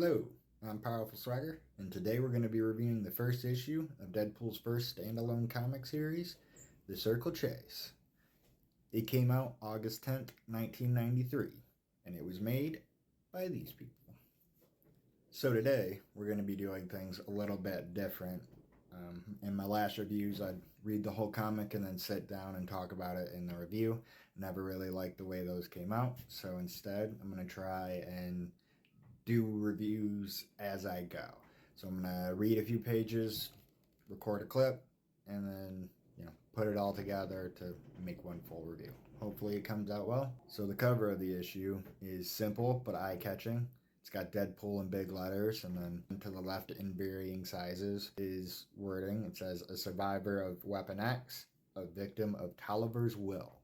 Hello, I'm Powerful Swagger, and today we're going to be reviewing the first issue of Deadpool's first standalone comic series, The Circle Chase. It came out August 10th, 1993, and it was made by these people. So today, we're going to be doing things a little bit different. In my last reviews, I'd read the whole comic and then sit down and talk about it in the review. Never really liked the way those came out, so instead, I'm going to try and do reviews as I go. So I'm gonna read a few pages, record a clip, and then put it all together to make one full review. Hopefully it comes out well. So the cover of the issue is simple but eye-catching. It's got Deadpool in big letters, and then to the left in varying sizes is wording. It says, "A survivor of Weapon X, a victim of Tolliver's will."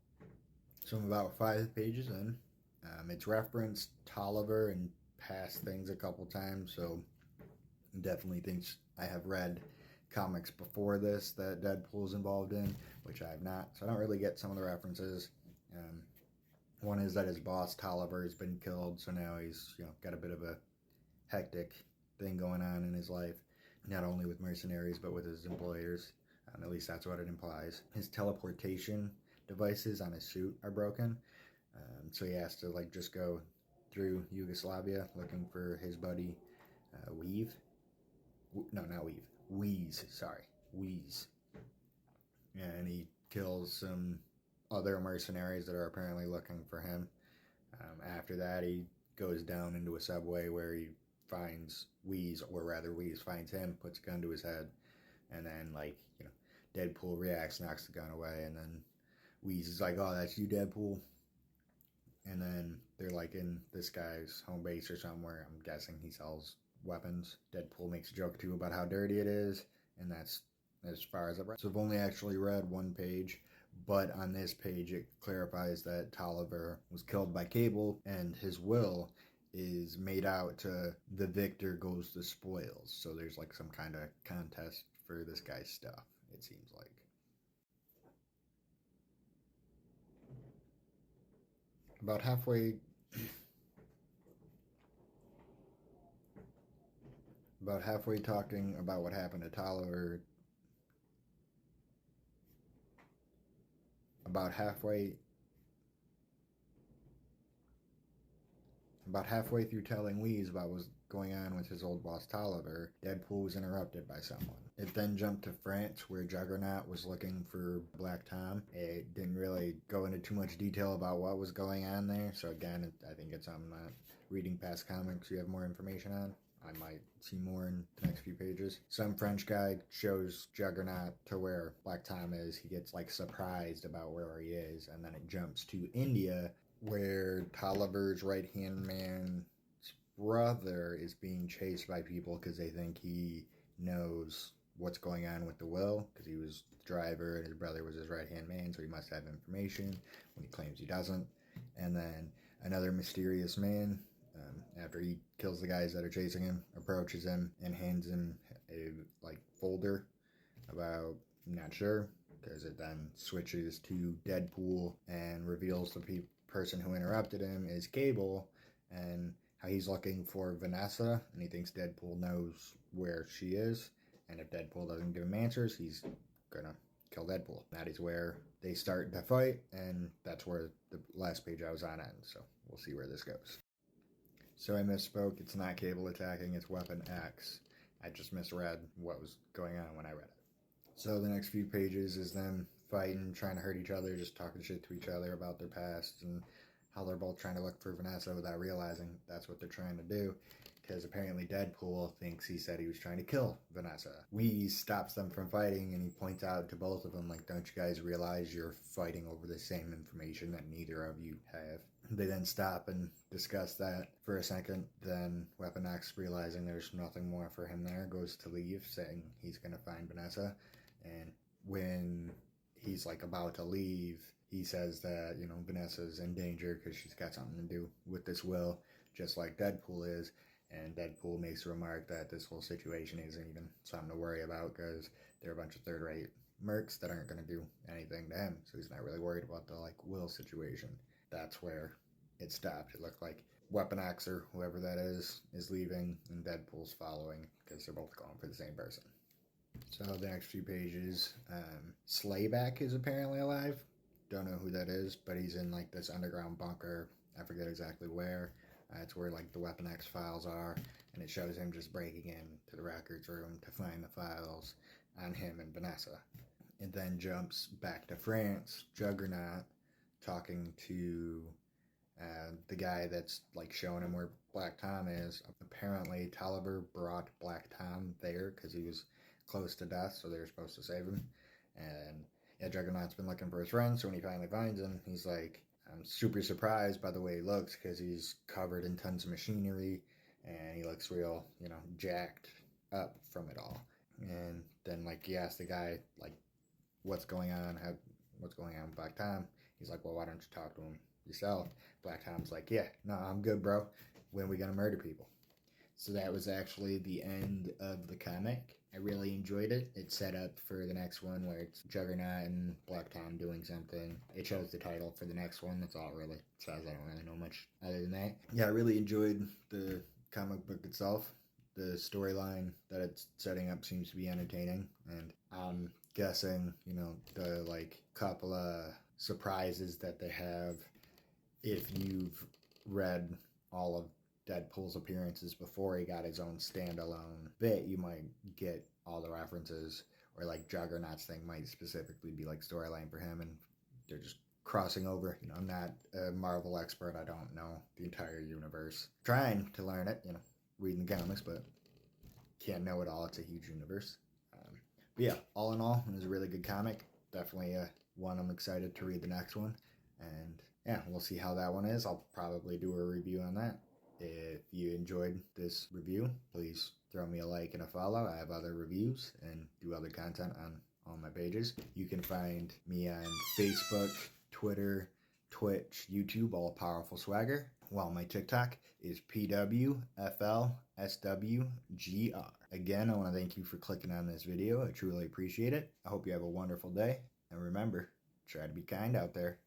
So I'm about 5 pages in. It's referenced Tolliver and past things a couple times, so definitely thinks I have read comics before this that Deadpool's involved in, which I have not, so I don't really get some of the references. One is that his boss Tolliver has been killed, so now he's got a bit of a hectic thing going on in his life, not only with mercenaries but with his employers. At least that's what it implies. His teleportation devices on his suit are broken, so he has to just go through Yugoslavia looking for his buddy Weave. No, not Weave. Wheeze. Sorry. Wheeze. And he kills some other mercenaries that are apparently looking for him. After that, he goes down into a subway where he finds Wheeze, or rather Wheeze finds him, puts a gun to his head, and then Deadpool reacts, knocks the gun away, and then Wheeze is like, "Oh, that's you, Deadpool?" And then they're in this guy's home base or somewhere. I'm guessing he sells weapons. Deadpool makes a joke too about how dirty it is, and that's as far as I've read. So I've only actually read one page, but on this page it clarifies that Tolliver was killed by Cable, and his will is made out to the victor goes the spoils. So there's some kind of contest for this guy's stuff, it seems like. About halfway talking about what happened to Tolliver, about halfway through telling Wheeze about what was going on with his old boss Tolliver, Deadpool was interrupted by someone. It then jumped to France, where Juggernaut was looking for Black Tom. It didn't really go into too much detail about what was going on there, so again, I think it's something that reading past comics you have more information on. I might see more in the next few pages. Some French guy shows Juggernaut to where Black Tom is. He gets surprised about where he is, and then it jumps to India, where Tolliver's right-hand man's brother is being chased by people because they think he knows what's going on with the will, because he was the driver and his brother was his right-hand man, so he must have information when he claims he doesn't. And then another mysterious man, after he kills the guys that are chasing him, approaches him and hands him a folder about, I'm not sure, because it then switches to Deadpool and reveals the person who interrupted him is Cable, and how he's looking for Vanessa, and he thinks Deadpool knows where she is, and if Deadpool doesn't give him answers, he's gonna kill Deadpool. That is where they start to fight, and that's where the last page I was on ends, so we'll see where this goes. So I misspoke, it's not Cable attacking, it's Weapon X. I just misread what was going on when I read it. So the next few pages is them fighting, trying to hurt each other, just talking shit to each other about their past and how they're both trying to look for Vanessa without realizing that's what they're trying to do, because apparently Deadpool thinks he said he was trying to kill Vanessa. Wheeze stops them from fighting, and he points out to both of them, don't you guys realize you're fighting over the same information that neither of you have? They then stop and discuss that for a second. Then Weapon X, realizing there's nothing more for him there, goes to leave, saying he's going to find Vanessa. And when he's about to leave, he says that, Vanessa's in danger because she's got something to do with this will, just like Deadpool is. And Deadpool makes a remark that this whole situation isn't even something to worry about because they're a bunch of third-rate mercs that aren't going to do anything to him. So he's not really worried about the, will situation. That's where it stopped. It looked like Weapon X or whoever that is leaving, and Deadpool's following because they're both going for the same person. So the next few pages, Slayback is apparently alive. Don't know who that is, but he's in like this underground bunker. I forget exactly where. It's where like the Weapon X files are, and it shows him just breaking into the records room to find the files on him and Vanessa. It then jumps back to France, Juggernaut, talking to the guy that's like showing him where Black Tom is. Apparently, Tolliver brought Black Tom there because he was close to death, so they were supposed to save him. And yeah, Juggernaut's been looking for his friend, so when he finally finds him, he's like, I'm super surprised by the way he looks because he's covered in tons of machinery and he looks real, jacked up from it all. And then like he asked the guy like, what's going on with Black Tom? He's like, well, why don't you talk to him yourself? Black Tom's like, yeah, no, I'm good, bro. When are we gonna murder people? So that was actually the end of the comic. I really enjoyed it. It set up for the next one where it's Juggernaut and Black Tom doing something. It shows the title for the next one. That's all it really says. I don't really know much other than that. Yeah, I really enjoyed the comic book itself. The storyline that it's setting up seems to be entertaining, and I'm guessing, the like couple of surprises that they have, if you've read all of Deadpool's appearances before he got his own standalone bit, you might get all the references, or like Juggernaut's thing might specifically be like storyline for him, and they're just crossing over. I'm not a Marvel expert. I don't know the entire universe. Trying to learn it, reading the comics, but can't know it all. It's a huge universe. But yeah, all in all, it was a really good comic. Definitely one I'm excited to read the next one. And yeah, we'll see how that one is. I'll probably do a review on that. If you enjoyed this review, please throw me a like and a follow. I have other reviews and do other content on all my pages. You can find me on Facebook, Twitter, Twitch, YouTube, all Powerful Swagger, while my TikTok is PWFLSWGR. Again, I want to thank you for clicking on this video. I truly appreciate it. I hope you have a wonderful day. And remember, try to be kind out there.